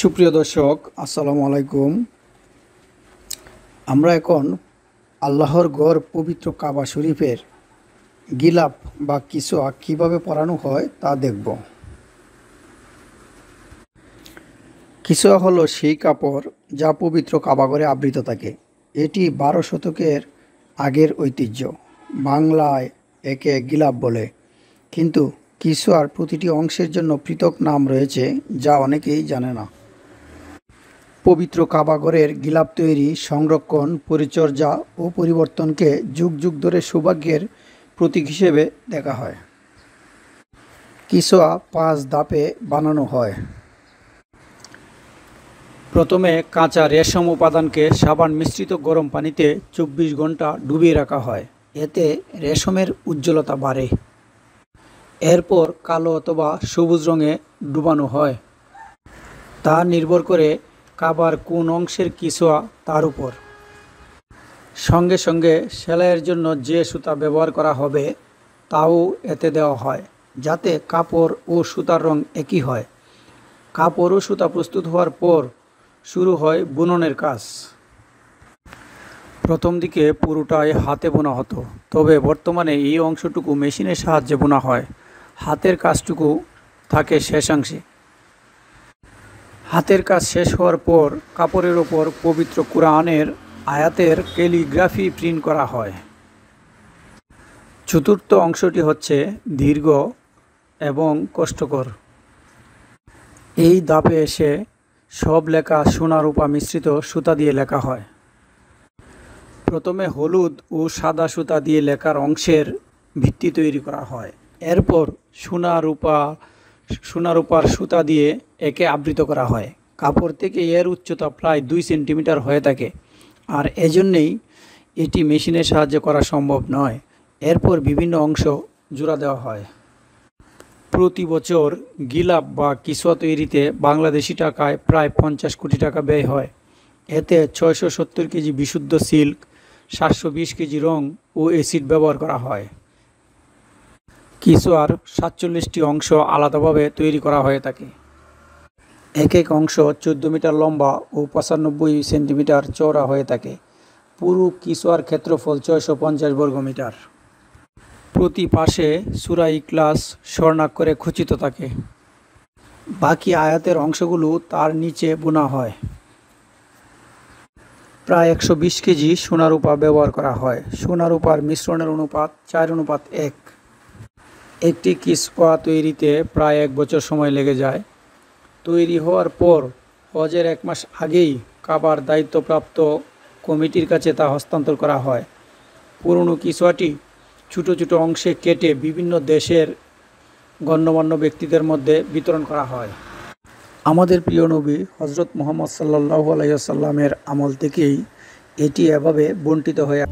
সুপ্রিয় দর্শক, আসসালামু আলাইকুম। আমরা এখন আল্লাহর ঘর পবিত্র কাবা শরীফের গিলাফ বা কিসওয়া কীভাবে পরানো হয় তা দেখব। কিসওয়া হলো সেই কাপড় যা পবিত্র কাবাঘরে আবৃত থাকে। এটি 12 শতকের আগের ঐতিহ্য। বাংলায় একে গিলাফ বলে, কিন্তু কিসওয়ার প্রতিটি অংশের জন্য পৃথক নাম রয়েছে যা অনেকেই জানে না। পবিত্র কাবাঘরের গিলাফ তৈরি, সংরক্ষণ, পরিচর্যা ও পরিবর্তনকে যুগ যুগ ধরে সৌভাগ্যের প্রতীক হিসেবে দেখা হয়। কিসওয়া 5 ধাপে বানানো হয়। প্রথমে কাঁচা রেশম উপাদানকে সাবান মিশ্রিত গরম পানিতে 24 ঘন্টা ডুবিয়ে রাখা হয়। এতে রেশমের উজ্জ্বলতা বাড়ে। এরপর কালো অথবা সবুজ রঙে ডুবানো হয়। তা নির্ভর করে কাবার কোন অংশের কিসওয়া তার উপর। সঙ্গে সঙ্গে সেলাইয়ের জন্য যে সুতা ব্যবহার করা হবে তাও এতে দেওয়া হয়, যাতে কাপড় ও সুতার রং একই হয়। কাপড় ও সুতা প্রস্তুত হওয়ার পর শুরু হয় বুননের কাজ। প্রথম দিকে পুরোটাই হাতে বোনা হতো, তবে বর্তমানে এই অংশটুকু মেশিনের সাহায্যে বোনা হয়। হাতের কাজটুকু থাকে শেষাংশে। হাতের কাজ শেষ হওয়ার পর কাপড়ের ওপর পবিত্র কুরআনের আয়াতের ক্যালিগ্রাফি প্রিন্ট করা হয়। চতুর্থ অংশটি হচ্ছে দীর্ঘ এবং কষ্টকর। এই ধাপে এসে সব লেখা সোনা রূপা মিশ্রিত সুতা দিয়ে লেখা হয়। প্রথমে হলুদ ও সাদা সুতা দিয়ে লেখার অংশের ভিত্তি তৈরি করা হয়। এরপর সোনা রূপার সুতা দিয়ে একে আবৃত করা হয়। কাপড় থেকে এর উচ্চতা প্রায় 2 সেন্টিমিটার হয়ে থাকে, আর এজন্যই এটি মেশিনের সাহায্যে করা সম্ভব নয়। এরপর বিভিন্ন অংশ জোড়া দেওয়া হয়। প্রতি বছর গিলাফ বা কিসওয়া তৈরিতে বাংলাদেশি টাকায় প্রায় 50 কোটি টাকা ব্যয় হয়। এতে 670 কেজি বিশুদ্ধ সিল্ক, 720 কেজি রং ও অ্যাসিড ব্যবহার করা হয়। কিসওয়ার 47টি অংশ আলাদাভাবে তৈরি করা হয়ে থাকে। এক এক অংশ 14 মিটার লম্বা ও 95 সেন্টিমিটার চওড়া হয়ে থাকে। পুরো কিসওয়ার ক্ষেত্রফল 650 বর্গমিটার। প্রতি পাশে সূরা ইখলাস স্বর্ণাক্ষরে খচিত থাকে। বাকি আয়াতের অংশগুলো তার নিচে বোনা হয়। প্রায় 120 কেজি সোনা রূপা ব্যবহার করা হয়। সোনা রূপার মিশ্রণের অনুপাত 4:1। একটি কিসওয়া তৈরিতে প্রায় 1 বছর সময় লেগে যায়। তৈরি হওয়ার পর হজের 1 মাস আগেই কাবার দায়িত্বপ্রাপ্ত কমিটির কাছে তা হস্তান্তর করা হয়। পুরনো কিসওয়াটি ছোট ছোট অংশে কেটে বিভিন্ন দেশের গণ্যমান্য ব্যক্তিদের মধ্যে বিতরণ করা হয়। আমাদের প্রিয় নবী হজরত মুহাম্মদ সাল্লাল্লাহু আলাইহি ওয়াসাল্লামের আমল থেকেই এটি এভাবে বণ্টিত হয়ে